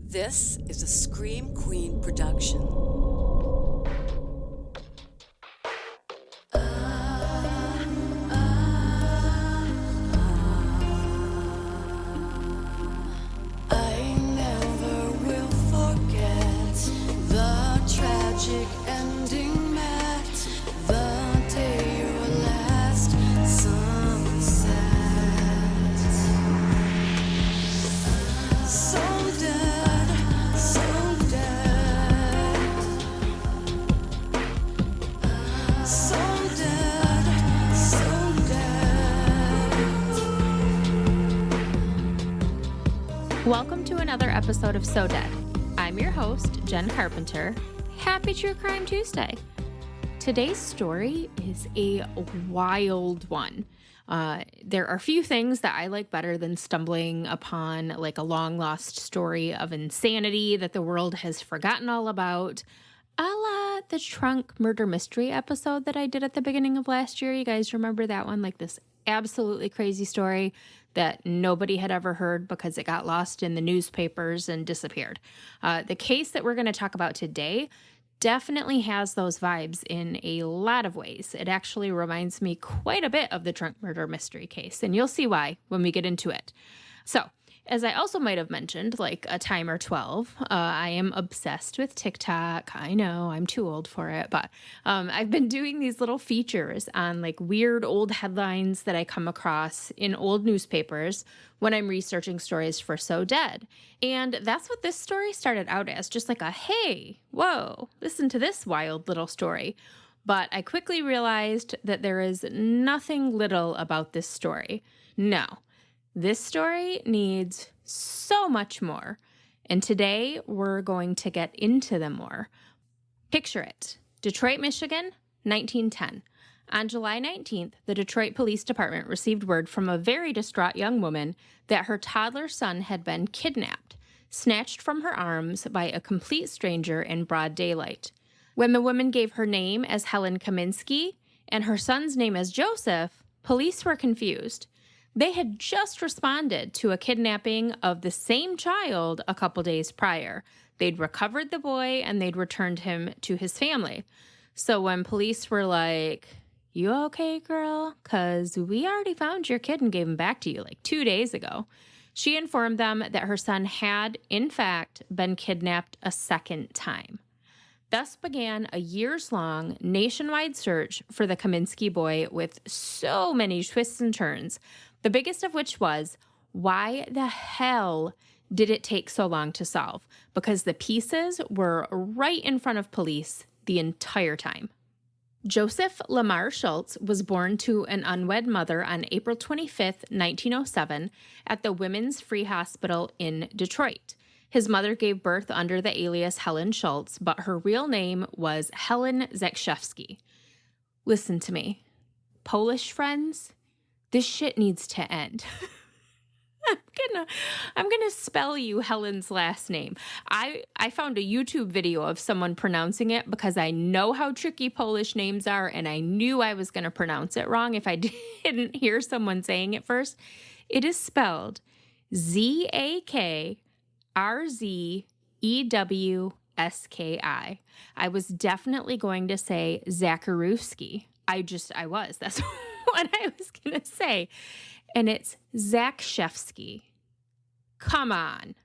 This is a Scream Queen production. I never will forget the tragic ending met the day your last sunset. So dead, so dead, so dead, so dead. Welcome to another episode of So Dead. I'm your host, Jenn Carpenter. Happy True Crime Tuesday. Today's story is a wild one. There are few things that I like better than stumbling upon like a long lost story of insanity that the world has forgotten all about. A la the Trunk Murder Mystery episode that I did at the beginning of last year. You guys remember that one? Like this absolutely crazy story that nobody had ever heard because it got lost in the newspapers and disappeared. The case that we're going to talk about today definitely has those vibes in a lot of ways. It actually reminds me quite a bit of the Trunk Murder Mystery case, and you'll see why when we get into it. So, as I also might have mentioned, like a time or 12, I am obsessed with TikTok. I know I'm too old for it, but I've been doing these little features on like weird old headlines that I come across in old newspapers when I'm researching stories for So Dead. And that's what this story started out as, just like a, hey, whoa, listen to this wild little story. But I quickly realized that there is nothing little about this story. No. This story needs so much more, and today we're going to get into them more. Picture it. Detroit, Michigan, 1910. On July 19th, the Detroit Police Department received word from a very distraught young woman that her toddler son had been kidnapped, snatched from her arms by a complete stranger in broad daylight. When the woman gave her name as Helen Kaminski and her son's name as Joseph, police were confused. They had just responded to a kidnapping of the same child a couple days prior. They'd recovered the boy and they'd returned him to his family. So when police were like, "You okay, girl? 'Cause we already found your kid and gave him back to you like 2 days ago," she informed them that her son had, in fact, been kidnapped a second time. Thus began a years-long nationwide search for the Kaminski boy with so many twists and turns, the biggest of which was, why the hell did it take so long to solve? Because the pieces were right in front of police the entire time. Joseph Lamar Schultz was born to an unwed mother on April 25th, 1907, at the Women's Free Hospital in Detroit. His mother gave birth under the alias Helen Schultz, but her real name was Helen Zakrzewski. Listen to me. Polish friends, this shit needs to end. I'm gonna spell you Helen's last name. I found a YouTube video of someone pronouncing it because I know how tricky Polish names are, and I knew I was gonna pronounce it wrong if I didn't hear someone saying it first. It is spelled Zakrzewski. I was definitely going to say Zakrzewski. I was. That's what I was going to say. And it's Zakrzewski. Come on.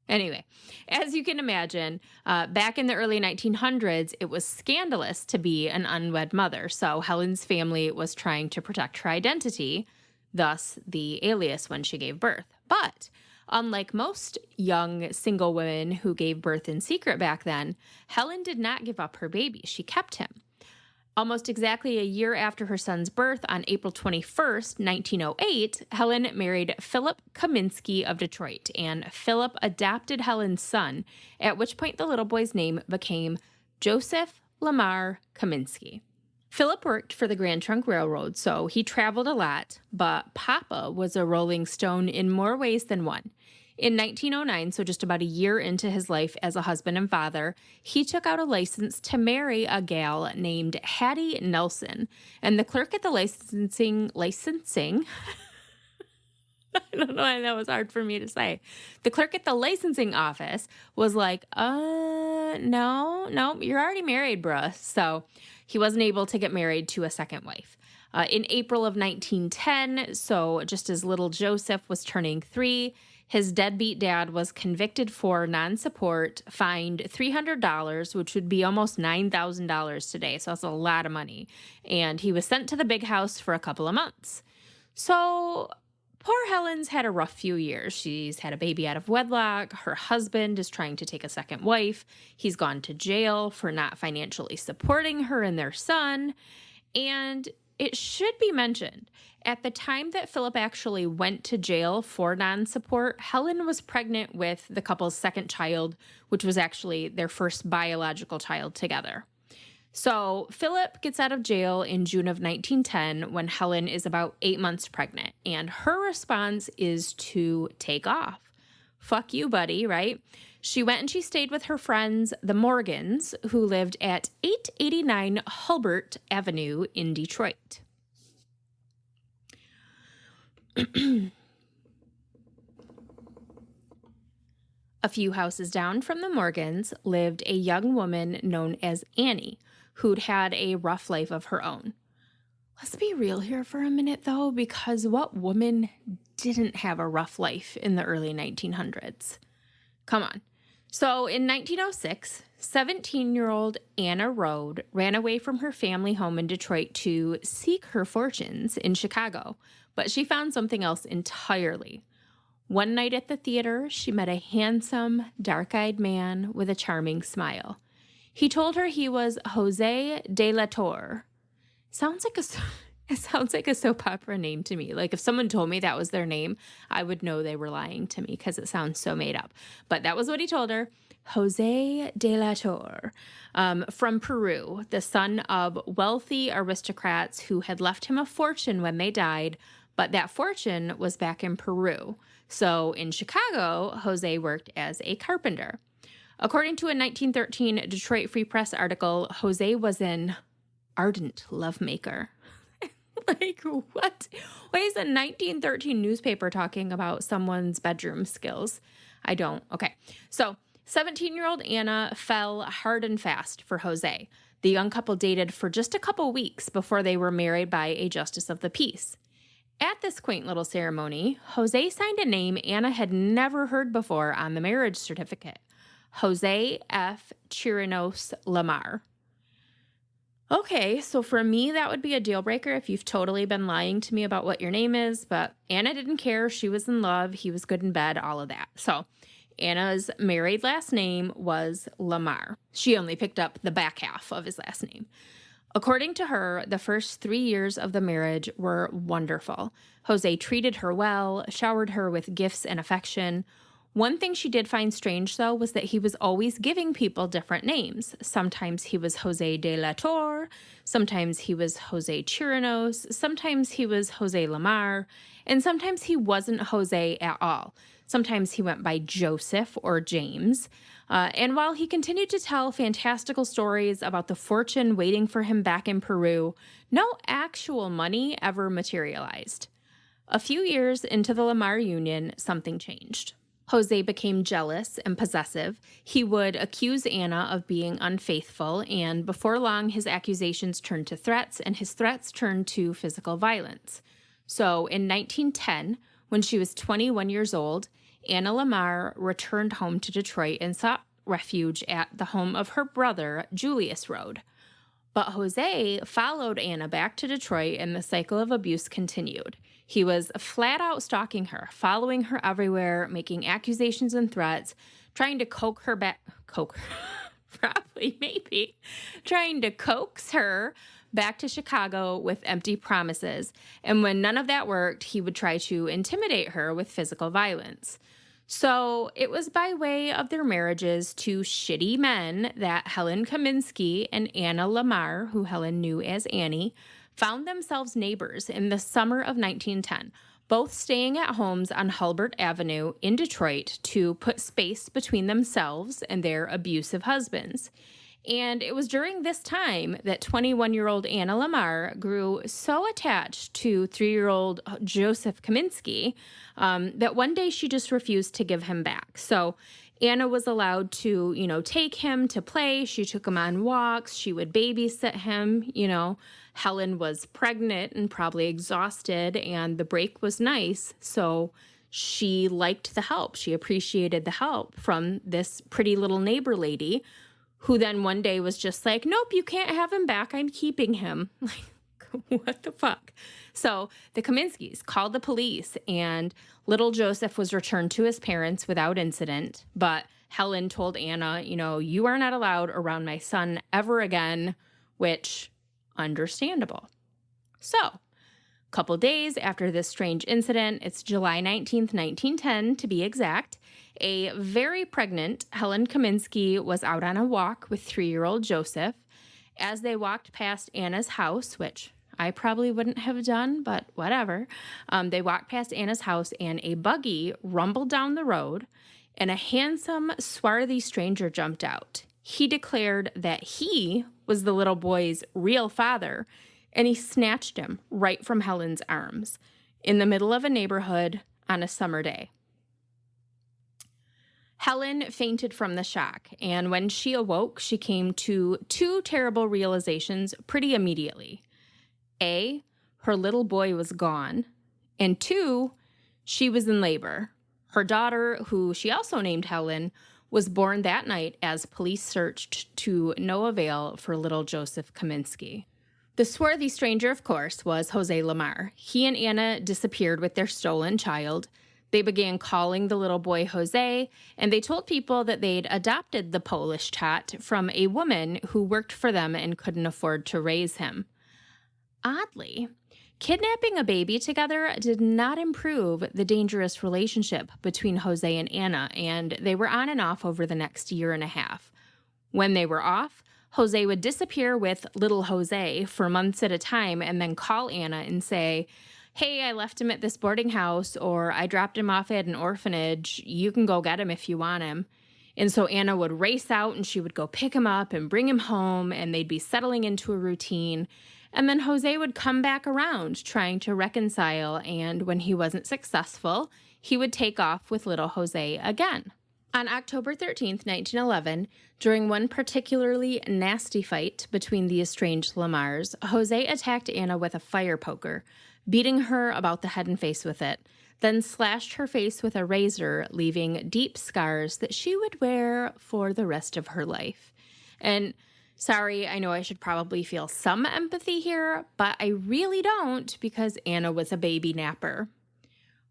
Anyway, as you can imagine, back in the early 1900s, it was scandalous to be an unwed mother. So Helen's family was trying to protect her identity, thus the alias when she gave birth. But unlike most young single women who gave birth in secret back then, Helen did not give up her baby. She kept him. Almost exactly a year after her son's birth, on April 21st, 1908, Helen married Philip Kaminski of Detroit, and Philip adopted Helen's son, at which point the little boy's name became Joseph Lamar Kaminski. Philip worked for the Grand Trunk Railroad, so he traveled a lot, but Papa was a rolling stone in more ways than one. In 1909, so just about a year into his life as a husband and father, he took out a license to marry a gal named Hattie Nelson. And the clerk at the licensing I don't know why that was hard for me to say. The clerk at the licensing office was like, no, you're already married, bruh. So he wasn't able to get married to a second wife. In April of 1910, so just as little Joseph was turning 3, his deadbeat dad was convicted for non-support, fined $300, which would be almost $9,000 today. So that's a lot of money. And he was sent to the big house for a couple of months. So poor Helen's had a rough few years. She's had a baby out of wedlock. Her husband is trying to take a second wife. He's gone to jail for not financially supporting her and their son. And it should be mentioned, at the time that Philip actually went to jail for non-support, Helen was pregnant with the couple's second child, which was actually their first biological child together. So Philip gets out of jail in June of 1910 when Helen is about 8 months pregnant, and her response is to take off. Fuck you, buddy, right? She went and she stayed with her friends, the Morgans, who lived at 889 Hulbert Avenue in Detroit. A few houses down from the Morgans lived a young woman known as Annie, who'd had a rough life of her own. Let's be real here for a minute, though, because what woman didn't have a rough life in the early 1900s? Come on. So in 1906, 17-year-old Anna Rode ran away from her family home in Detroit to seek her fortunes in Chicago, but she found something else entirely. One night at the theater, she met a handsome, dark-eyed man with a charming smile. He told her he was Jose de la Torre. It sounds like a soap opera name to me. Like if someone told me that was their name, I would know they were lying to me because it sounds so made up. But that was what he told her. Jose de la Torre, from Peru, the son of wealthy aristocrats who had left him a fortune when they died, but that fortune was back in Peru. So in Chicago, Jose worked as a carpenter. According to a 1913 Detroit Free Press article, Jose was an ardent lovemaker. Like, what? Why is a 1913 newspaper talking about someone's bedroom skills? I don't. Okay. So 17-year-old Anna fell hard and fast for Jose. The young couple dated for just a couple weeks before they were married by a justice of the peace. At this quaint little ceremony, Jose signed a name Anna had never heard before on the marriage certificate. Jose F. Chirinos Lamar. Okay, so for me, that would be a deal breaker if you've totally been lying to me about what your name is, but Anna didn't care. She was in love. He was good in bed, all of that. So Anna's married last name was Lamar. She only picked up the back half of his last name. According to her, the first 3 years of the marriage were wonderful. Jose treated her well, showered her with gifts and affection. One thing she did find strange, though, was that he was always giving people different names. Sometimes he was Jose de la Torre, sometimes he was Jose Chirinos, sometimes he was Jose Lamar, and sometimes he wasn't Jose at all. Sometimes he went by Joseph or James. And while he continued to tell fantastical stories about the fortune waiting for him back in Peru, no actual money ever materialized. A few years into the Lamar union, something changed. Jose became jealous and possessive. He would accuse Anna of being unfaithful, and before long, his accusations turned to threats, and his threats turned to physical violence. So in 1910, when she was 21 years old, Anna Lamar returned home to Detroit and sought refuge at the home of her brother, Julius Rode. But Jose followed Anna back to Detroit, and the cycle of abuse continued. He was flat out stalking her, following her everywhere, making accusations and threats, trying to trying to coax her back to Chicago with empty promises. And when none of that worked, he would try to intimidate her with physical violence. So it was by way of their marriages to shitty men that Helen Kaminski and Anna Lamar, who Helen knew as Annie, found themselves neighbors in the summer of 1910, both staying at homes on Hulbert Avenue in Detroit to put space between themselves and their abusive husbands. And it was during this time that 21-year-old Anna Lamar grew so attached to 3-year-old Joseph Kaminski that one day she just refused to give him back. So Anna was allowed to, take him to play. She took him on walks. She would babysit him. Helen was pregnant and probably exhausted, and the break was nice. So she liked the help. She appreciated the help from this pretty little neighbor lady, who then one day was just like, nope, you can't have him back. I'm keeping him. Like, what the fuck? So the Kaminskis called the police, and little Joseph was returned to his parents without incident. But Helen told Anna, you are not allowed around my son ever again, which, understandable. So, a couple days after this strange incident, it's July 19th, 1910 to be exact, a very pregnant Helen Kaminski was out on a walk with 3-year-old Joseph. As they walked past Anna's house, which I probably wouldn't have done, but whatever, they walked past Anna's house and a buggy rumbled down the road and a handsome, swarthy stranger jumped out. He declared that he was the little boy's real father, and he snatched him right from Helen's arms in the middle of a neighborhood on a summer day. Helen fainted from the shock, and when she awoke, she came to 2 terrible realizations pretty immediately. A, her little boy was gone, and 2, she was in labor. Her daughter, who she also named Helen, was born that night as police searched to no avail for little Joseph Kaminski. The swarthy stranger, of course, was Jose Lamar. He and Anna disappeared with their stolen child. They began calling the little boy Jose, and they told people that they'd adopted the Polish tot from a woman who worked for them and couldn't afford to raise him. Oddly, kidnapping a baby together did not improve the dangerous relationship between Jose and Anna, and they were on and off over the next year and a half. When they were off, Jose would disappear with little Jose for months at a time and then call Anna and say, hey, I left him at this boarding house, or I dropped him off at an orphanage. You can go get him if you want him. And so Anna would race out and she would go pick him up and bring him home, and they'd be settling into a routine. And then Jose would come back around trying to reconcile, and when he wasn't successful, he would take off with little Jose again. On October 13th, 1911, during one particularly nasty fight between the estranged Lamars, Jose attacked Anna with a fire poker, beating her about the head and face with it, then slashed her face with a razor, leaving deep scars that she would wear for the rest of her life. And sorry, I know I should probably feel some empathy here, but I really don't, because Anna was a baby napper.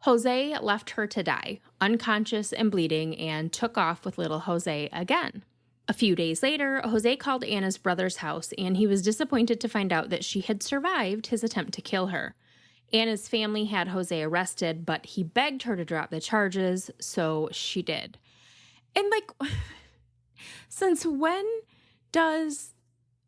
Jose left her to die, unconscious and bleeding, and took off with little Jose again. A few days later, Jose called Anna's brother's house, and he was disappointed to find out that she had survived his attempt to kill her. Anna's family had Jose arrested, but he begged her to drop the charges, so she did. And since when does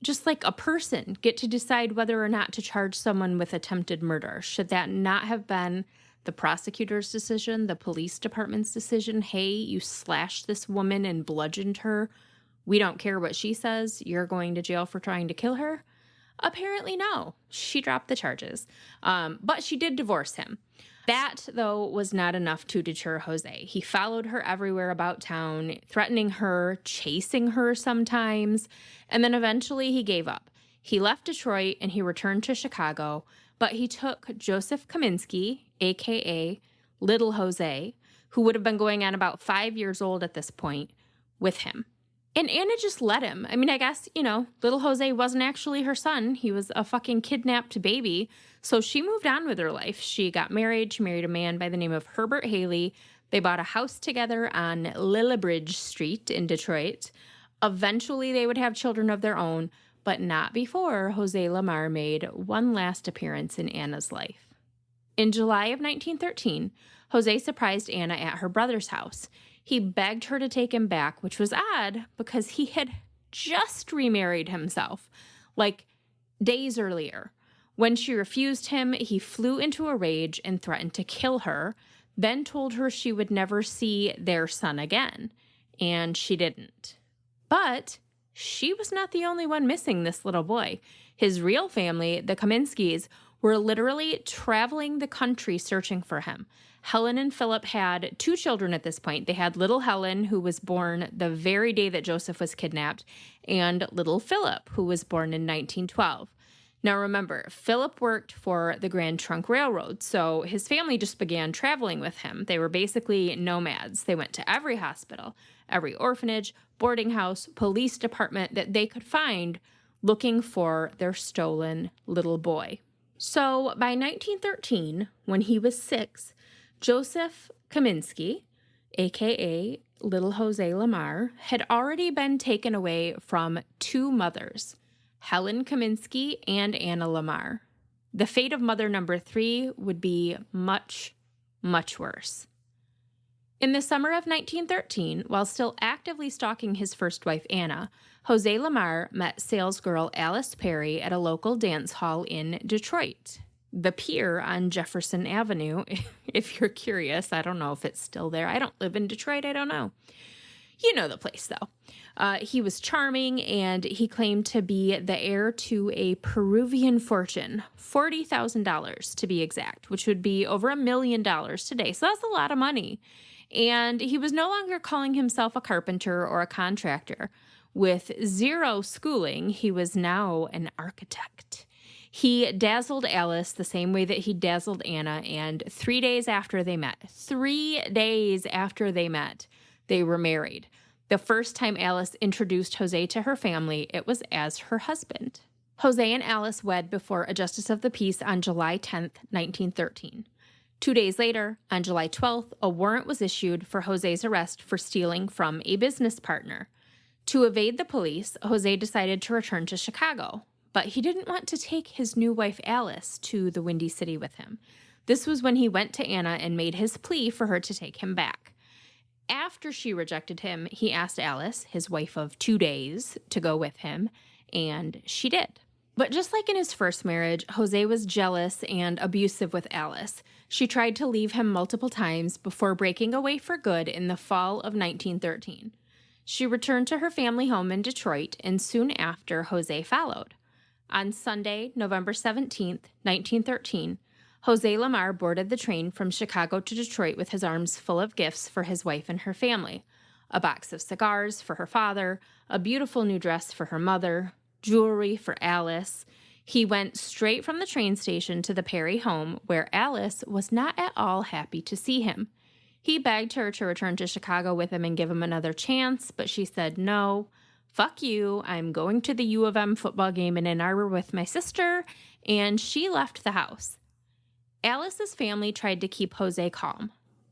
just a person get to decide whether or not to charge someone with attempted murder? Should that not have been the prosecutor's decision, the police department's decision? Hey, you slashed this woman and bludgeoned her. We don't care what she says. You're going to jail for trying to kill her? Apparently no. She dropped the charges. But she did divorce him. That, though, was not enough to deter Jose. He followed her everywhere about town, threatening her, chasing her sometimes, and then eventually he gave up. He left Detroit and he returned to Chicago, but he took Joseph Kaminski, a.k.a. Little Jose, who would have been going on about 5 years old at this point, with him. And Anna just let him. I mean, I guess, little Jose wasn't actually her son. He was a fucking kidnapped baby. So she moved on with her life. She got married. She married a man by the name of Herbert Haley. They bought a house together on Lillibridge Street in Detroit. Eventually, they would have children of their own, but not before Jose Lamar made one last appearance in Anna's life. In July of 1913, Jose surprised Anna at her brother's house. He begged her to take him back, which was odd because he had just remarried himself, days earlier. When she refused him, he flew into a rage and threatened to kill her, then told her she would never see their son again, and she didn't. But she was not the only one missing this little boy. His real family, the Kaminskis, were literally traveling the country searching for him. Helen and Philip had 2 children at this point. They had little Helen, who was born the very day that Joseph was kidnapped, and little Philip, who was born in 1912. Now remember, Philip worked for the Grand Trunk Railroad, so his family just began traveling with him. They were basically nomads. They went to every hospital, every orphanage, boarding house, police department that they could find looking for their stolen little boy. So by 1913, when he was 6, Joseph Kaminski, aka Little Jose Lamar, had already been taken away from 2 mothers, Helen Kaminski and Anna Lamar. The fate of mother number 3 would be much, much worse. In the summer of 1913, while still actively stalking his first wife, Anna, Jose Lamar met salesgirl Alice Perry at a local dance hall in Detroit. The Pier on Jefferson Avenue, if you're curious. I don't know if it's still there. I don't live in Detroit. I don't know. You know the place, though. He was charming, and he claimed to be the heir to a Peruvian fortune, $40,000 to be exact, which would be over $1 million today. So that's a lot of money. And he was no longer calling himself a carpenter or a contractor. With 0 schooling, he was now an architect. He dazzled Alice the same way that he dazzled Anna, and 3 days after they met, they were married. The first time Alice introduced Jose to her family, it was as her husband. Jose and Alice wed before a justice of the peace on July 10th, 1913. 2 days later, on July 12th, a warrant was issued for Jose's arrest for stealing from a business partner. To evade the police, Jose decided to return to Chicago, but he didn't want to take his new wife Alice to the Windy City with him. This was when he went to Anna and made his plea for her to take him back. After she rejected him, he asked Alice, his wife of 2 days, to go with him, and she did. But just like in his first marriage, Jose was jealous and abusive with Alice. She tried to leave him multiple times before breaking away for good in the fall of 1913. She returned to her family home in Detroit, and soon after, Jose followed. On Sunday, November 17th, 1913, Jose Lamar boarded the train from Chicago to Detroit with his arms full of gifts for his wife and her family. A box of cigars for her father, a beautiful new dress for her mother, jewelry for Alice. He went straight from the train station to the Perry home, where Alice was not at all happy to see him. He begged her to return to Chicago with him and give him another chance, but she said, "No, fuck you, I'm going to the U of M football game in Ann Arbor with my sister," and she left the house. Alice's family tried to keep Jose calm.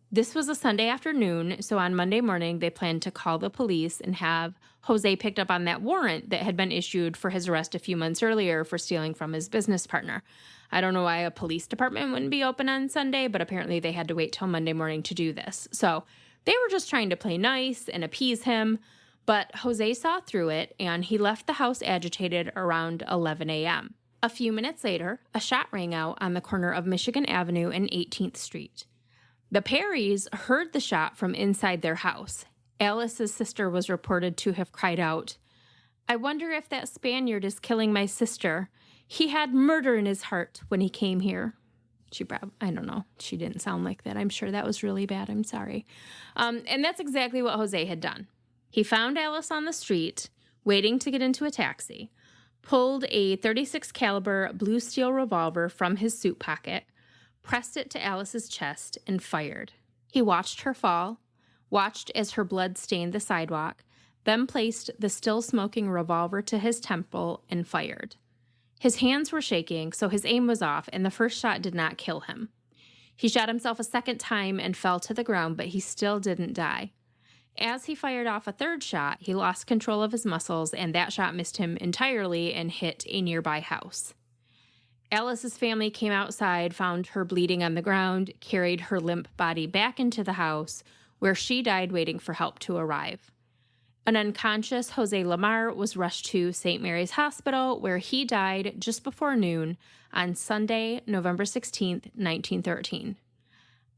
This was a Sunday afternoon, so on Monday morning, they planned to call the police and have Jose picked up on that warrant that had been issued for his arrest a few months earlier for stealing from his business partner. I don't know why a police department wouldn't be open on Sunday, but apparently they had to wait till Monday morning to do this. So they were just trying to play nice and appease him, but Jose saw through it, and he left the house agitated around 11 a.m. A few minutes later, a shot rang out on the corner of Michigan Avenue and 18th Street. The Perrys heard the shot from inside their house. Alice's sister was reported to have cried out, "I wonder if that Spaniard is killing my sister. He had murder in his heart when he came here." I don't know. She didn't sound like that. I'm sure that was really bad. I'm sorry. And that's exactly what Jose had done. He found Alice on the street, waiting to get into a taxi, pulled a .36 caliber blue steel revolver from his suit pocket, pressed it to Alice's chest, and fired. He watched her fall, watched as her blood stained the sidewalk, then placed the still smoking revolver to his temple and fired. His hands were shaking, so his aim was off, and the first shot did not kill him. He shot himself a second time and fell to the ground, but he still didn't die. As he fired off a third shot, he lost control of his muscles, and that shot missed him entirely and hit a nearby house. Alice's family came outside, found her bleeding on the ground, carried her limp body back into the house, where she died waiting for help to arrive. An unconscious Jose Lamar was rushed to St. Mary's Hospital, where he died just before noon on Sunday, November 16th, 1913.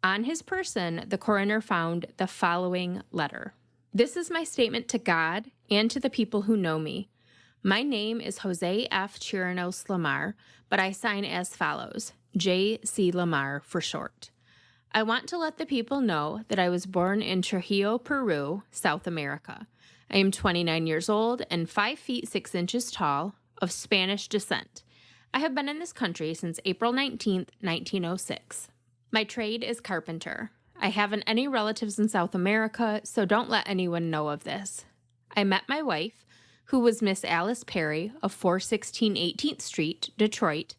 On his person, the coroner found the following letter. "This is my statement to God and to the people who know me. My name is Jose F. Chirinos Lamar, but I sign as follows, J.C. Lamar for short. I want to let the people know that I was born in Trujillo, Peru, South America. I am 29 years old and 5 feet 6 inches tall, of Spanish descent. I have been in this country since April 19th, 1906. My trade is carpenter. I haven't any relatives in South America, so don't let anyone know of this. I met my wife, who was Miss Alice Perry of 416 18th Street, Detroit,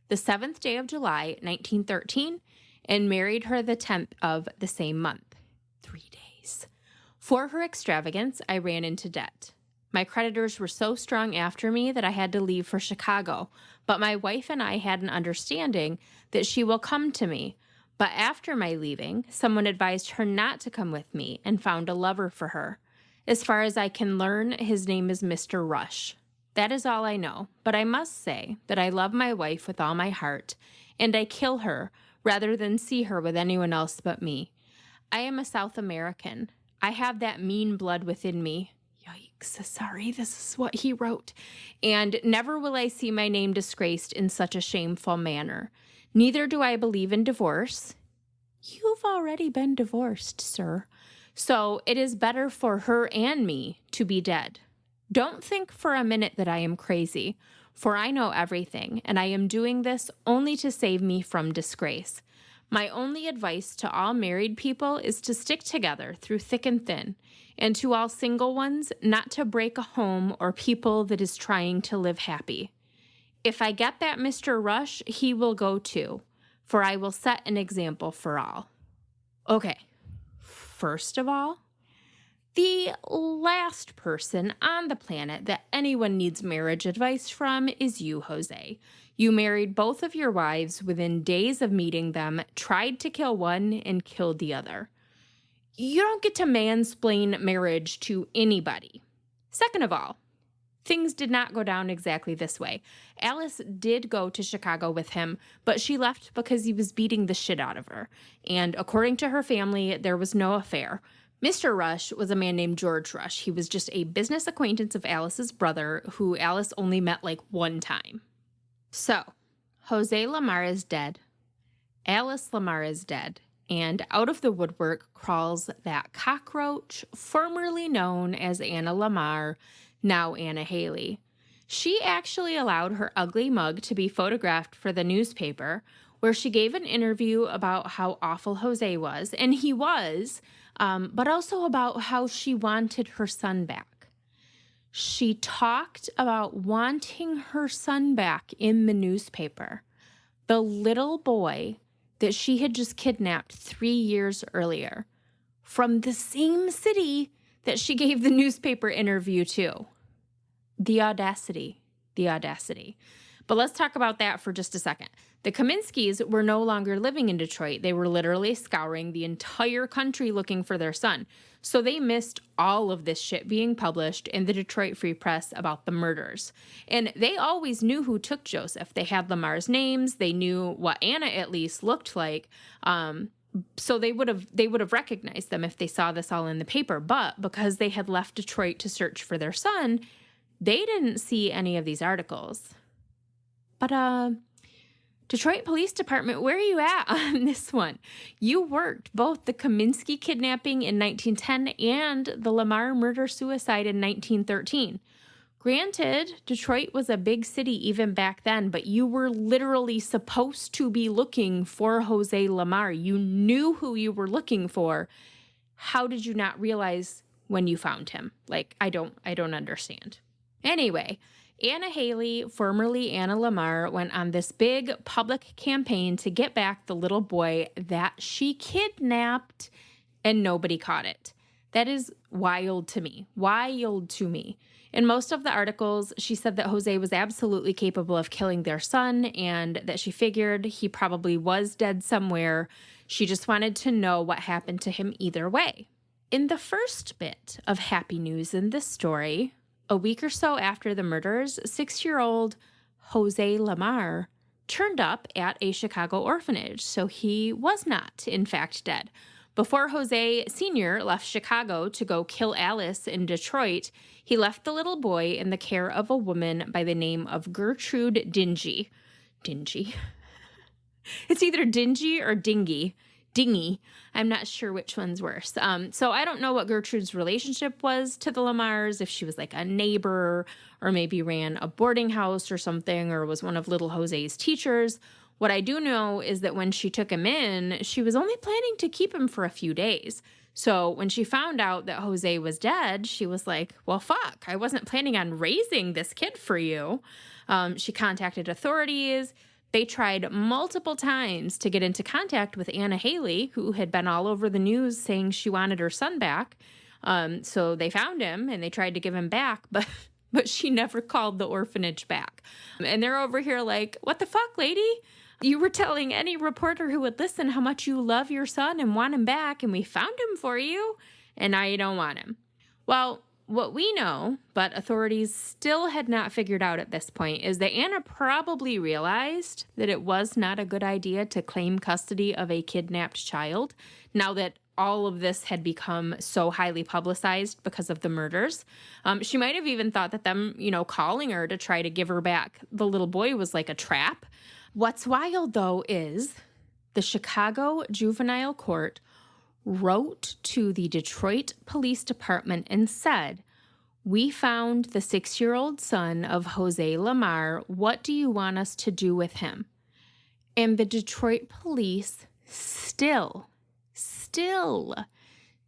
the 7th day of July, 1913, and married her the 10th of the same month. 3 days. For her extravagance, I ran into debt. My creditors were so strong after me that I had to leave for Chicago, but my wife and I had an understanding that she will come to me. But after my leaving, someone advised her not to come with me and found a lover for her. As far as I can learn, his name is Mr. Rush. That is all I know, but I must say that I love my wife with all my heart, and I kill her rather than see her with anyone else but me. I am a South American. I have that mean blood within me. Yikes, sorry, this is what he wrote. And never will I see my name disgraced in such a shameful manner. Neither do I believe in divorce. You've already been divorced, sir. So it is better for her and me to be dead. Don't think for a minute that I am crazy, for I know everything, and I am doing this only to save me from disgrace. My only advice to all married people is to stick together through thick and thin, and to all single ones, not to break a home or people that is trying to live happy. If I get that Mr. Rush, he will go too, for I will set an example for all. Okay, first of all, the last person on the planet that anyone needs marriage advice from is you, Jose. You married both of your wives within days of meeting them, tried to kill one, and killed the other. You don't get to mansplain marriage to anybody. Second of all, things did not go down exactly this way. Alice did go to Chicago with him, but she left because he was beating the shit out of her. And according to her family, there was no affair. Mr. Rush was a man named George Rush. He was just a business acquaintance of Alice's brother, who Alice only met like one time. So, Jose Lamar is dead. Alice Lamar is dead. And out of the woodwork crawls that cockroach, formerly known as Anna Lamar, now Anna Haley. She actually allowed her ugly mug to be photographed for the newspaper, where she gave an interview about how awful Jose was, and he was, but also about how she wanted her son back. She talked about wanting her son back in the newspaper. The little boy that she had just kidnapped 3 years earlier from the same city that she gave the newspaper interview to. The audacity, the audacity. But let's talk about that for just a second. The Kaminskis were no longer living in Detroit. They were literally scouring the entire country looking for their son. So they missed all of this shit being published in the Detroit Free Press about the murders. And they always knew who took Joseph. They had Lamar's names. They knew what Anna at least looked like. So they would have recognized them if they saw this all in the paper. But because they had left Detroit to search for their son, they didn't see any of these articles. But Detroit Police Department, where are you at on this one? You worked both the Kaminski kidnapping in 1910 and the Lamar murder-suicide in 1913. Granted, Detroit was a big city even back then, but you were literally supposed to be looking for Jose Lamar. You knew who you were looking for. How did you not realize when you found him? Like, I don't understand. Anyway, Anna Haley, formerly Anna Lamar, went on this big public campaign to get back the little boy that she kidnapped, and nobody caught it. That is wild to me. Wild to me. In most of the articles, she said that Jose was absolutely capable of killing their son and that she figured he probably was dead somewhere. She just wanted to know what happened to him either way. In the first bit of happy news in this story, a week or so after the murders, 6-year-old Jose Lamar turned up at a Chicago orphanage, so he was not, in fact, dead. Before Jose Sr. left Chicago to go kill Alice in Detroit, he left the little boy in the care of a woman by the name of Gertrude Dingy. Dingy? It's either dingy or dingy. Dingy. I'm not sure which one's worse. So I don't know what Gertrude's relationship was to the Lamars, if she was like a neighbor or maybe ran a boarding house or something, or was one of little Jose's teachers. What I do know is that when she took him in, she was only planning to keep him for a few days. So when she found out that Jose was dead, she was like, well, fuck, I wasn't planning on raising this kid for you. She contacted authorities. They tried multiple times to get into contact with Anna Haley, who had been all over the news saying she wanted her son back. So they found him and they tried to give him back, but she never called the orphanage back. And they're over here like, what the fuck, lady? You were telling any reporter who would listen how much you love your son and want him back, and we found him for you, and now you don't want him. Well, what we know, but authorities still had not figured out at this point, is that Anna probably realized that it was not a good idea to claim custody of a kidnapped child, now that all of this had become so highly publicized because of the murders. She might have even thought that them, calling her to try to give her back the little boy was like a trap. What's wild, though, is the Chicago Juvenile Court wrote to the Detroit Police Department and said, we found the 6-year-old son of Jose Lamar. What do you want us to do with him? And the Detroit police still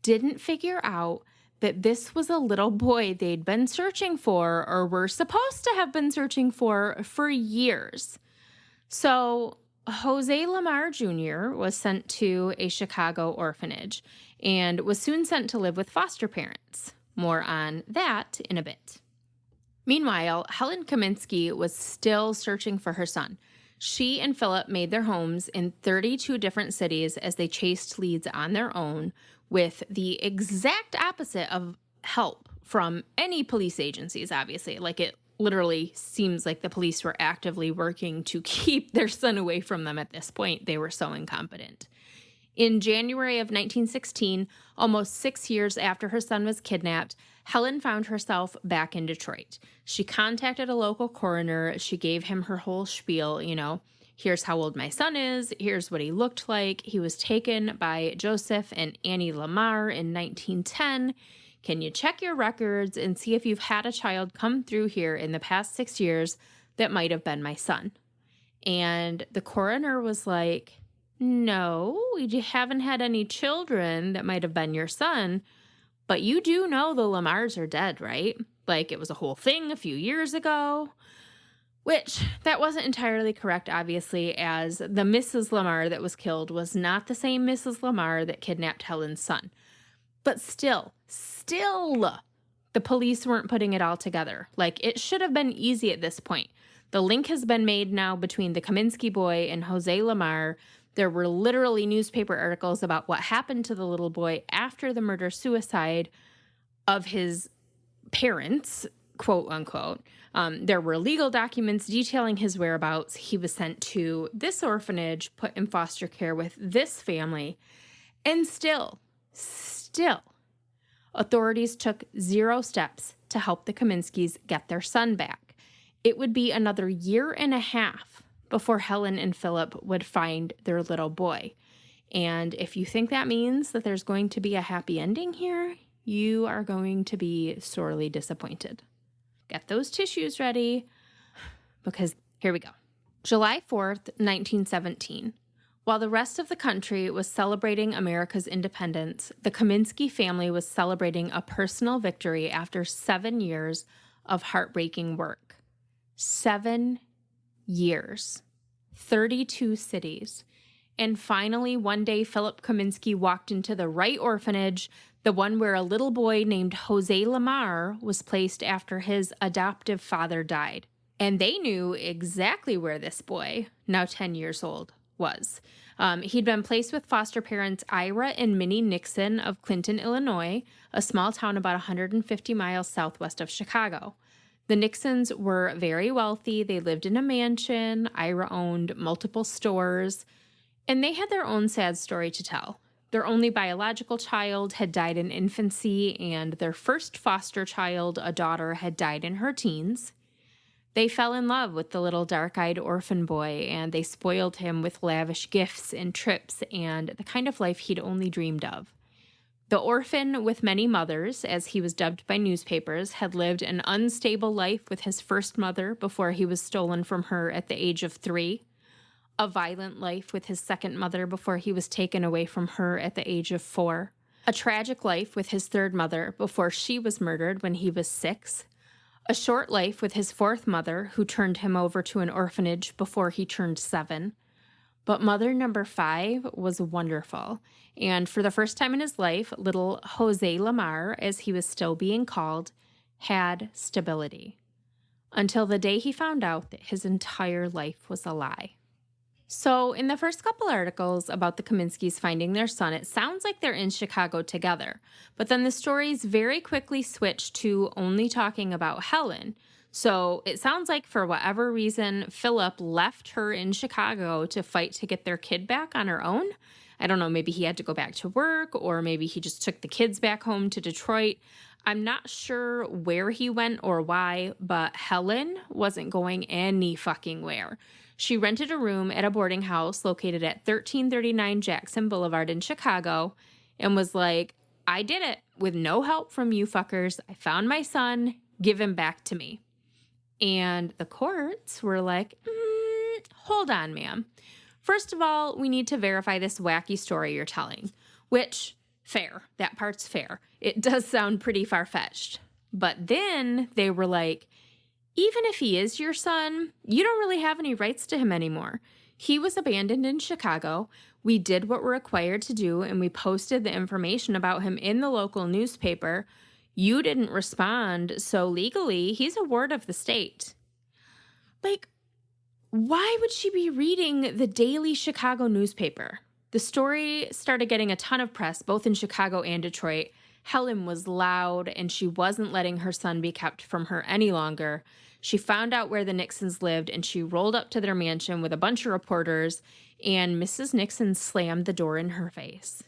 didn't figure out that this was a little boy they'd been searching for, or were supposed to have been searching for years. So Jose Lamar Jr. was sent to a Chicago orphanage and was soon sent to live with foster parents. More on that in a bit. Meanwhile, Helen Kaminski was still searching for her son. She and Philip made their homes in 32 different cities as they chased leads on their own, with the exact opposite of help from any police agencies, obviously. Like, it literally seems like the police were actively working to keep their son away from them at this point. They were so incompetent. In January of 1916, almost 6 years after her son was kidnapped, Helen found herself back in Detroit. She contacted a local coroner. She gave him her whole spiel, here's how old my son is, here's what he looked like. He was taken by Joseph and Annie Lamar in 1910. Can you check your records and see if you've had a child come through here in the past 6 years that might have been my son? And the coroner was like, no, we haven't had any children that might have been your son, but you do know the Lamars are dead, right? Like, it was a whole thing a few years ago. Which, that wasn't entirely correct, obviously, as the Mrs. Lamar that was killed was not the same Mrs. Lamar that kidnapped Helen's son. But still, the police weren't putting it all together. Like, it should have been easy at this point. The link has been made now between the Kaminski boy and Jose Lamar. There were literally newspaper articles about what happened to the little boy after the murder-suicide of his parents, quote unquote. There were legal documents detailing his whereabouts. He was sent to this orphanage, put in foster care with this family, and still, authorities took 0 steps to help the Kaminskis get their son back. It would be another 1.5 years before Helen and Philip would find their little boy. And if you think that means that there's going to be a happy ending here, you are going to be sorely disappointed. Get those tissues ready, because here we go. July 4th, 1917. While the rest of the country was celebrating America's independence, the Kaminski family was celebrating a personal victory after 7 years of heartbreaking work. 7 years, 32 cities. And finally, one day, Philip Kaminski walked into the right orphanage, the one where a little boy named Jose Lamar was placed after his adoptive father died. And they knew exactly where this boy, now 10 years old, was. He'd been placed with foster parents Ira and Minnie Nixon of Clinton, Illinois, a small town about 150 miles southwest of Chicago. The Nixons were very wealthy. They lived in a mansion. Ira owned multiple stores, and they had their own sad story to tell. Their only biological child had died in infancy, and their first foster child, a daughter, had died in her teens. They fell in love with the little dark-eyed orphan boy, and they spoiled him with lavish gifts and trips and the kind of life he'd only dreamed of. The orphan with many mothers, as he was dubbed by newspapers, had lived an unstable life with his first mother before he was stolen from her at the age of 3, a violent life with his second mother before he was taken away from her at the age of 4, a tragic life with his third mother before she was murdered when he was 6, a short life with his fourth mother who turned him over to an orphanage before he turned 7. But mother number 5 was wonderful, and for the first time in his life, little Jose Lamar, as he was still being called, had stability. Until the day he found out that his entire life was a lie. So, in the first couple articles about the Kaminskis finding their son, it sounds like they're in Chicago together. But then the stories very quickly switch to only talking about Helen. So, it sounds like for whatever reason, Philip left her in Chicago to fight to get their kid back on her own. I don't know, maybe he had to go back to work, or maybe he just took the kids back home to Detroit. I'm not sure where he went or why, but Helen wasn't going any fucking where. She rented a room at a boarding house located at 1339 Jackson Boulevard in Chicago and was like, I did it with no help from you fuckers. I found my son. Give him back to me. And the courts were like, hold on, ma'am. First of all, we need to verify this wacky story you're telling, which, fair, that part's fair. It does sound pretty far-fetched. But then they were like, even if he is your son, you don't really have any rights to him anymore. He was abandoned in Chicago. We did what we're required to do, and we posted the information about him in the local newspaper. You didn't respond, so legally, he's a ward of the state. Like, why would she be reading the daily Chicago newspaper? The story started getting a ton of press, both in Chicago and Detroit. Helen was loud, and she wasn't letting her son be kept from her any longer. She found out where the Nixons lived, and she rolled up to their mansion with a bunch of reporters, and Mrs. Nixon slammed the door in her face.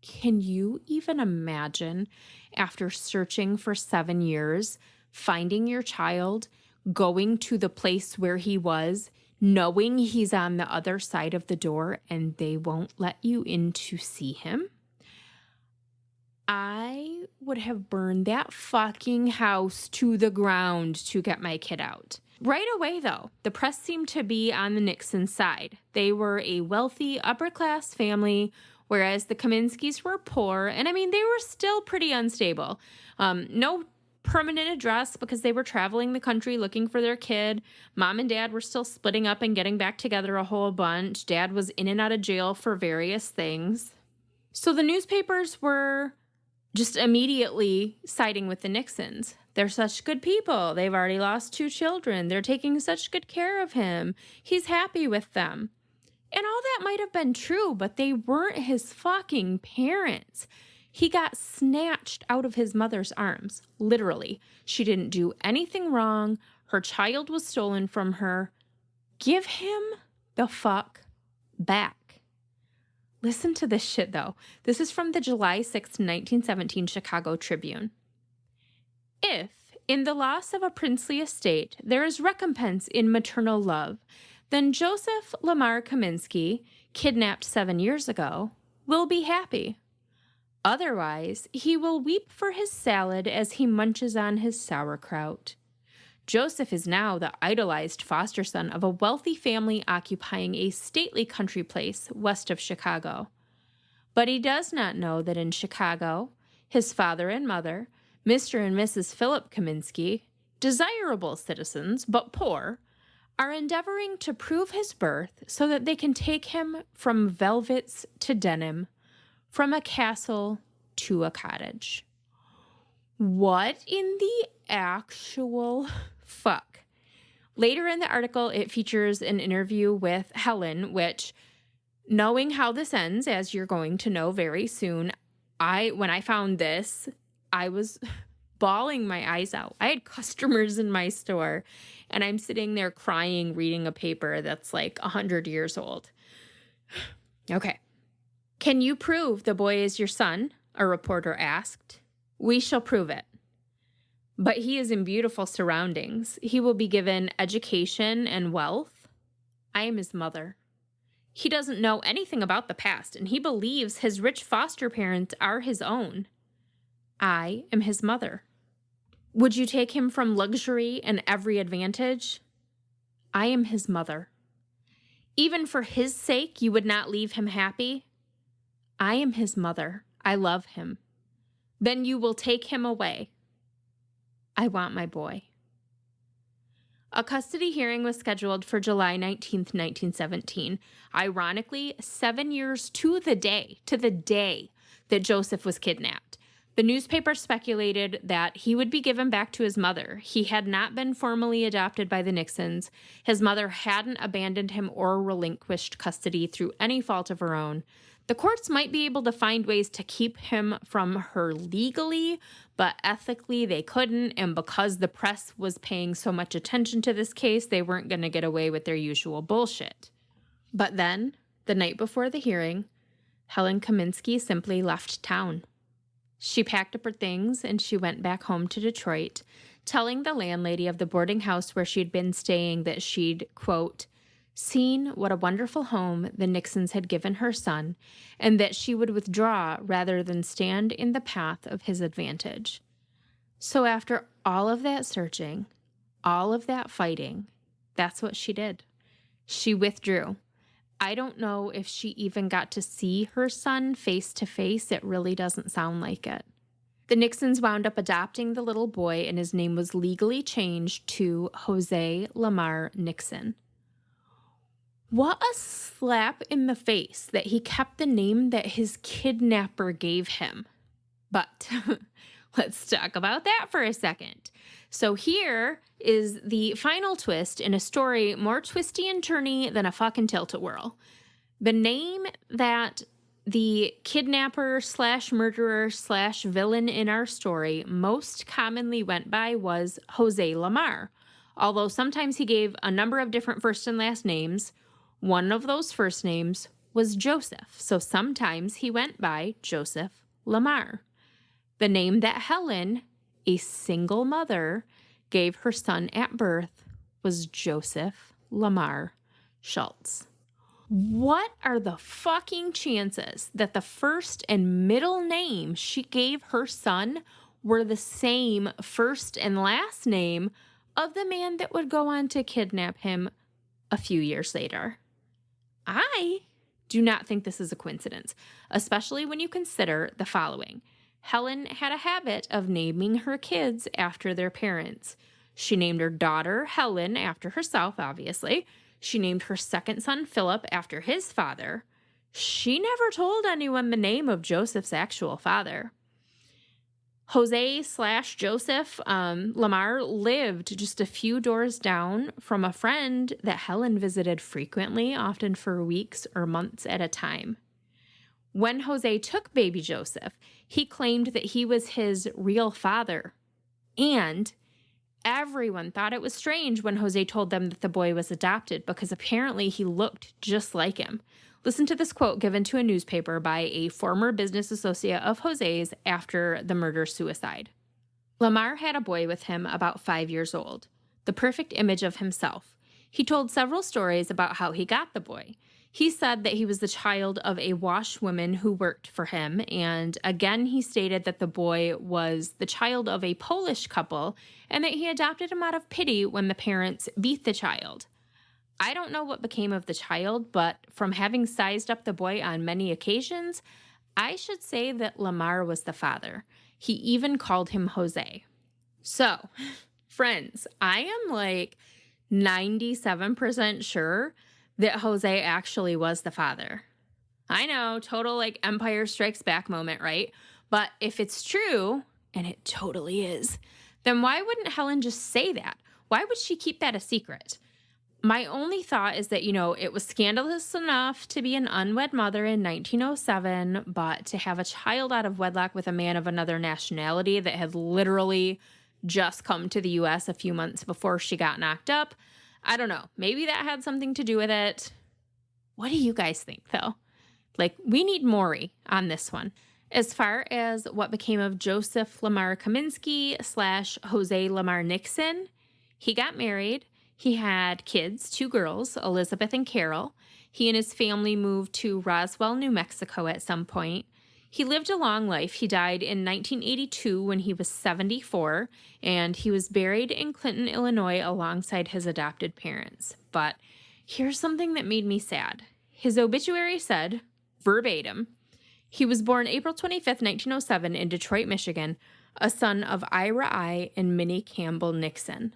Can you even imagine, after searching for 7 years, finding your child, going to the place where he was, knowing he's on the other side of the door, and they won't let you in to see him? I would have burned that fucking house to the ground to get my kid out. Right away, though, the press seemed to be on the Nixon side. They were a wealthy, upper-class family, whereas the Kaminskis were poor, and I mean, they were still pretty unstable. No permanent address because they were traveling the country looking for their kid. Mom and dad were still splitting up and getting back together a whole bunch. Dad was in and out of jail for various things. So the newspapers were just immediately siding with the Nixons. They're such good people. They've already lost 2 children. They're taking such good care of him. He's happy with them. And all that might have been true, but they weren't his fucking parents. He got snatched out of his mother's arms, literally. She didn't do anything wrong. Her child was stolen from her. Give him the fuck back. Listen to this shit, though. This is from the July 6, 1917 Chicago Tribune. If, in the loss of a princely estate, there is recompense in maternal love, then Joseph Lamar Kaminski, kidnapped 7 years ago, will be happy. Otherwise, he will weep for his salad as he munches on his sauerkraut. Joseph is now the idolized foster son of a wealthy family occupying a stately country place west of Chicago. But he does not know that in Chicago, his father and mother, Mr. and Mrs. Philip Kaminski, desirable citizens but poor, are endeavoring to prove his birth so that they can take him from velvets to denim, from a castle to a cottage. What in the actual fuck? Later in the article, it features an interview with Helen, which, knowing how this ends, as you're going to know very soon, when I found this, I was bawling my eyes out. I had customers in my store, and I'm sitting there crying, reading a paper that's like 100 years old. Okay. Can you prove the boy is your son? A reporter asked. We shall prove it. But he is in beautiful surroundings. He will be given education and wealth. I am his mother. He doesn't know anything about the past, and he believes his rich foster parents are his own. I am his mother. Would you take him from luxury and every advantage? I am his mother. Even for his sake, you would not leave him happy? I am his mother. I love him. Then you will take him away. I want my boy. A custody hearing was scheduled for July 19th, 1917. Ironically, 7 years to the day that Joseph was kidnapped. The newspaper speculated that he would be given back to his mother. He had not been formally adopted by the Nixons. His mother hadn't abandoned him or relinquished custody through any fault of her own. The courts might be able to find ways to keep him from her legally, but ethically they couldn't, and because the press was paying so much attention to this case, they weren't going to get away with their usual bullshit. But then, the night before the hearing, Helen Kaminski simply left town. She packed up her things and she went back home to Detroit, telling the landlady of the boarding house where she'd been staying that she'd, quote, seen what a wonderful home the Nixons had given her son, and that she would withdraw rather than stand in the path of his advantage. So after all of that searching, all of that fighting, that's what she did. She withdrew. I don't know if she even got to see her son face to face. It really doesn't sound like it. The Nixons wound up adopting the little boy, and his name was legally changed to Jose Lamar Nixon. What a slap in the face that he kept the name that his kidnapper gave him. But let's talk about that for a second. So here is the final twist in a story more twisty and turny than a fucking tilt-a-whirl. The name that the kidnapper slash murderer slash villain in our story most commonly went by was Jose Lamar. Although sometimes he gave a number of different first and last names, one of those first names was Joseph. So sometimes he went by Joseph Lamar. The name that Helen, a single mother, gave her son at birth was Joseph Lamar Schultz. What are the fucking chances that the first and middle name she gave her son were the same first and last name of the man that would go on to kidnap him a few years later? I do not think this is a coincidence, especially when you consider the following. Helen had a habit of naming her kids after their parents. She named her daughter Helen after herself, obviously. She named her second son Philip after his father. She never told anyone the name of Joseph's actual father. Jose/Joseph Lamar lived just a few doors down from a friend that Helen visited frequently, often for weeks or months at a time. When Jose took baby Joseph, he claimed that he was his real father. And everyone thought it was strange when Jose told them that the boy was adopted because apparently he looked just like him. Listen to this quote given to a newspaper by a former business associate of Jose's after the murder-suicide. Lamar had a boy with him about 5 years old, the perfect image of himself. He told several stories about how he got the boy. He said that he was the child of a washwoman who worked for him, and again he stated that the boy was the child of a Polish couple and that he adopted him out of pity when the parents beat the child. I don't know what became of the child, but from having sized up the boy on many occasions, I should say that Lamar was the father. He even called him Jose. So, friends, I am like 97% sure that Jose actually was the father. I know, total like Empire Strikes Back moment, right? But if it's true, and it totally is, then why wouldn't Helen just say that? Why would she keep that a secret? My only thought is that, it was scandalous enough to be an unwed mother in 1907, but to have a child out of wedlock with a man of another nationality that had literally just come to the U.S. a few months before she got knocked up, I don't know. Maybe that had something to do with it. What do you guys think, though? Like, we need Maury on this one. As far as what became of Joseph Lamar Kaminski / Jose Lamar Nixon, he got married. He had kids, 2 girls, Elizabeth and Carol. He and his family moved to Roswell, New Mexico at some point. He lived a long life. He died in 1982 when he was 74, and he was buried in Clinton, Illinois, alongside his adopted parents. But here's something that made me sad. His obituary said, verbatim, he was born April 25th, 1907 in Detroit, Michigan, a son of Ira I and Minnie Campbell Nixon.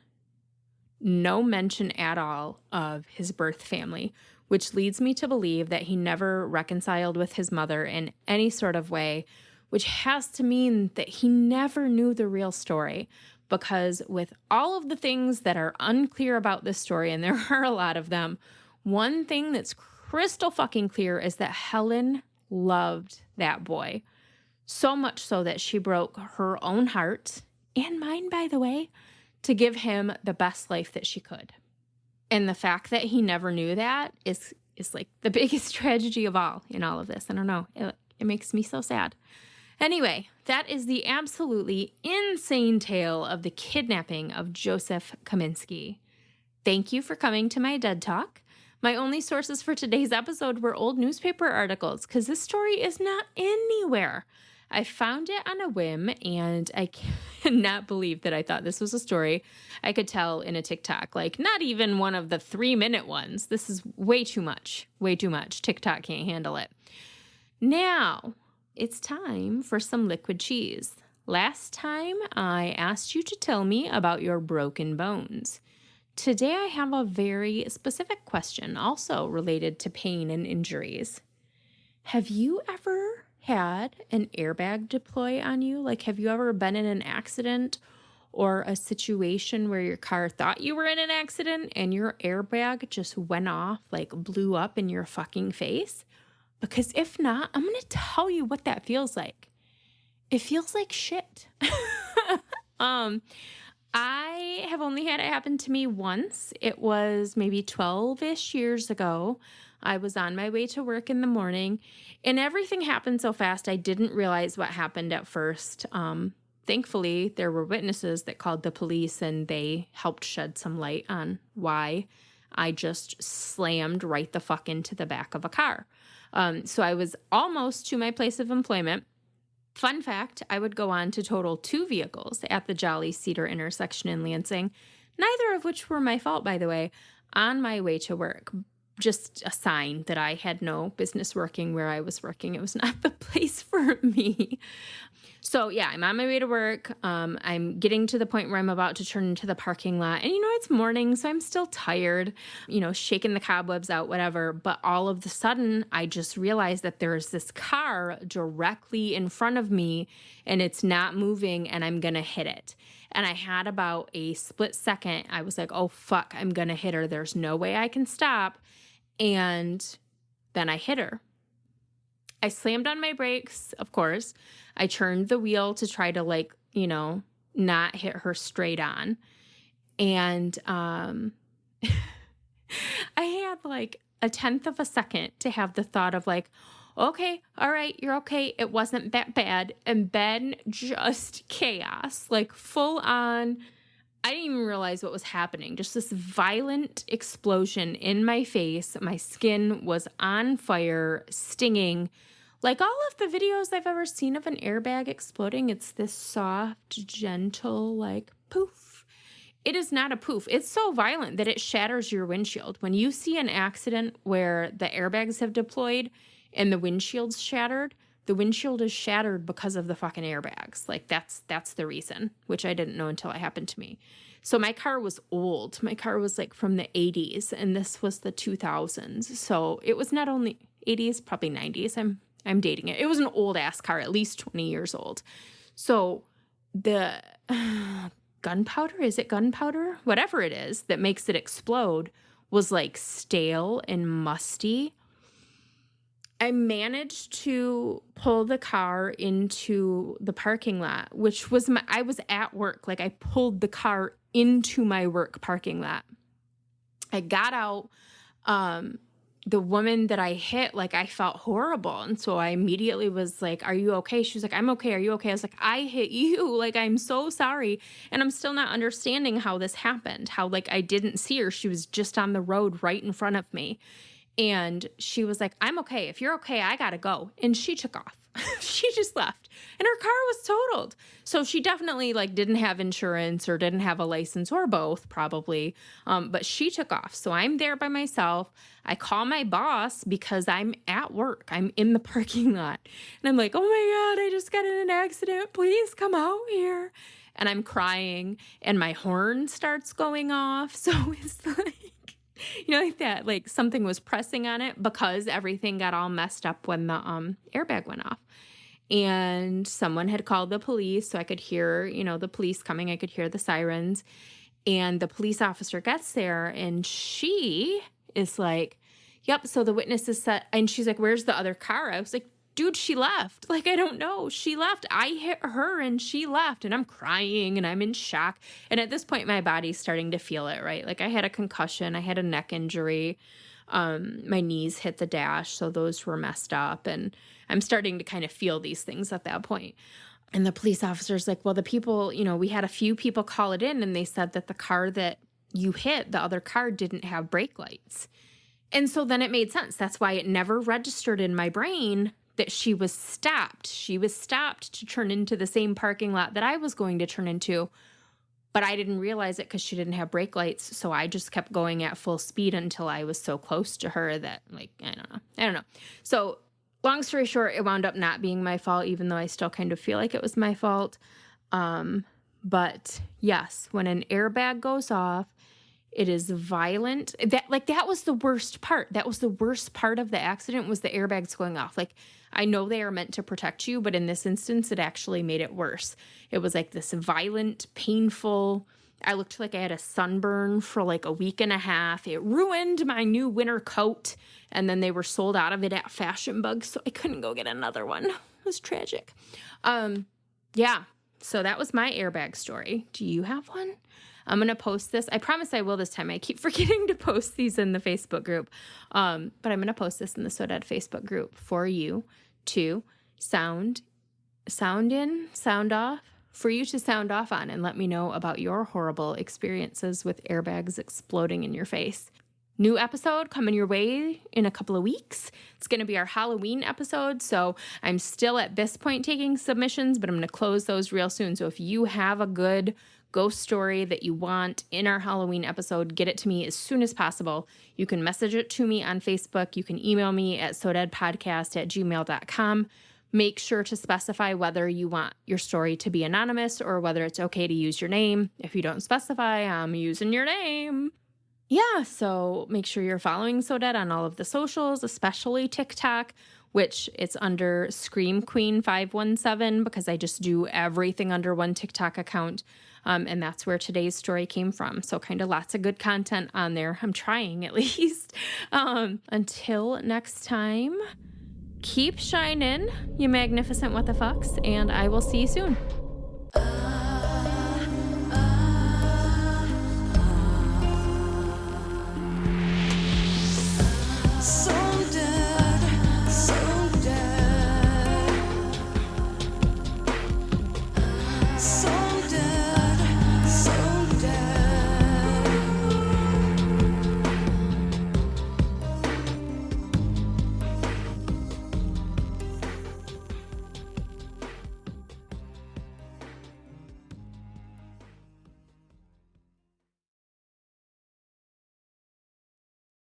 No mention at all of his birth family, which leads me to believe that he never reconciled with his mother in any sort of way, which has to mean that he never knew the real story. Because with all of the things that are unclear about this story, and there are a lot of them, one thing that's crystal fucking clear is that Helen loved that boy. So much so that she broke her own heart, and mine, by the way, to give him the best life that she could. And the fact that he never knew that is like the biggest tragedy of all in all of this. I don't know. It makes me so sad. Anyway, that is the absolutely insane tale of the kidnapping of Joseph Kaminski. Thank you for coming to my Dead Talk. My only sources for today's episode were old newspaper articles because this story is not anywhere. I found it on a whim, and I cannot believe that I thought this was a story I could tell in a TikTok. Like, not even one of the 3-minute ones. This is way too much. Way too much. TikTok can't handle it. Now, it's time for some liquid cheese. Last time, I asked you to tell me about your broken bones. Today, I have a very specific question, also related to pain and injuries. Have you ever had an airbag deploy on you? Like, have you ever been in an accident or a situation where your car thought you were in an accident and your airbag just went off, like blew up in your fucking face? Because if not, I'm going to tell you what that feels like. It feels like shit. I have only had it happen to me once. It was maybe 12-ish years ago. I was on my way to work in the morning, and everything happened so fast I didn't realize what happened at first. Thankfully, there were witnesses that called the police, and they helped shed some light on why I just slammed right the fuck into the back of a car. So I was almost to my place of employment. Fun fact, I would go on to total 2 vehicles at the Jolly Cedar intersection in Lansing, neither of which were my fault, by the way, on my way to work. Just a sign that I had no business working where I was working. It was not the place for me. So yeah, I'm on my way to work. I'm getting to the point where I'm about to turn into the parking lot. And it's morning, so I'm still tired, shaking the cobwebs out, whatever. But all of a sudden, I just realized that there's this car directly in front of me and it's not moving and I'm going to hit it. And I had about a split second. I was like, oh, fuck, I'm going to hit her. There's no way I can stop. And then I hit her. I slammed on my brakes, of course. I turned the wheel to try to not hit her straight on. And I had like a 1/10 of a second to have the thought of like, okay, all right, you're okay. It wasn't that bad. And then just chaos, like full on. I didn't even realize what was happening. Just this violent explosion in my face. My skin was on fire, stinging. Like all of the videos I've ever seen of an airbag exploding, it's this soft, gentle, like poof. It is not a poof. It's so violent that it shatters your windshield. When you see an accident where the airbags have deployed and the windshield's shattered, the windshield is shattered because of the fucking airbags. Like that's the reason, which I didn't know until it happened to me. So my car was old. My car was like from the 80s and this was the 2000s. So it was not only 80s, probably 90s. I'm dating it. It was an old ass car, at least 20 years old. So the gunpowder, is it gunpowder? Whatever it is that makes it explode was like stale and musty. I managed to pull the car into the parking lot, which was I was at work. Like I pulled the car into my work parking lot. I got out, the woman that I hit, like, I felt horrible. And so I immediately was like, "Are you okay?" She was like, "I'm okay. Are you okay?" I was like, "I hit you. Like, I'm so sorry." And I'm still not understanding how this happened, how, like, I didn't see her. She was just on the road right in front of me. And she was like, "I'm okay. If you're okay, I gotta go." And she took off. She just left. And her car was totaled. So she definitely like didn't have insurance or didn't have a license or both, probably. But she took off. So I'm there by myself. I call my boss because I'm at work. I'm in the parking lot. And I'm like, "Oh my God, I just got in an accident. Please come out here." And I'm crying and my horn starts going off. So it's like, like that, like something was pressing on it because everything got all messed up when the airbag went off. And someone had called the police, so I could hear, the police coming. I could hear the sirens. And the police officer gets there and she is like, "Yep, so the witness is set." And she's like, "Where's the other car?" I was like, "Dude, she left. Like, I don't know. She left. I hit her and she left." And I'm crying and I'm in shock. And at this point, my body's starting to feel it, right? Like, I had a concussion. I had a neck injury. My knees hit the dash, so those were messed up. And I'm starting to kind of feel these things at that point. And the police officer's like, "Well, the people, we had a few people call it in and they said that the car that you hit, the other car, didn't have brake lights." And so then it made sense. That's why it never registered in my brain that she was stopped. She was stopped to turn into the same parking lot that I was going to turn into. But I didn't realize it because she didn't have brake lights. So I just kept going at full speed until I was so close to her that, like, I don't know. So long story short, it wound up not being my fault, even though I still kind of feel like it was my fault. But yes, when an airbag goes off, it is violent. That was the worst part. That was the worst part of the accident, was the airbags going off. Like, I know they are meant to protect you, but in this instance, it actually made it worse. It was like this violent, painful. I looked like I had a sunburn for like a week and a half. It ruined my new winter coat. And then they were sold out of it at Fashion Bug, so I couldn't go get another one. It was tragic. Yeah. So that was my airbag story. Do you have one? I'm going to post this. I promise I will this time. I keep forgetting to post these in the Facebook group. But I'm going to post this in the So Dad Facebook group for you to sound off, for you to sound off on and let me know about your horrible experiences with airbags exploding in your face. New episode coming your way in a couple of weeks. It's going to be our Halloween episode. So I'm still at this point taking submissions, but I'm going to close those real soon. So if you have a good ghost story that you want in our Halloween episode, get it to me as soon as possible. You can message it to me on Facebook. You can email me at sodadpodcast@gmail.com. Make sure to specify whether you want your story to be anonymous or whether it's okay to use your name. If you don't specify, I'm using your name. Yeah, so make sure you're following So Dad on all of the socials, especially TikTok, which it's under Scream Queen 517 because I just do everything under one TikTok account. And that's where today's story came from. So kind of lots of good content on there. I'm trying at least. Until next time, keep shining, you magnificent what the fucks, and I will see you soon.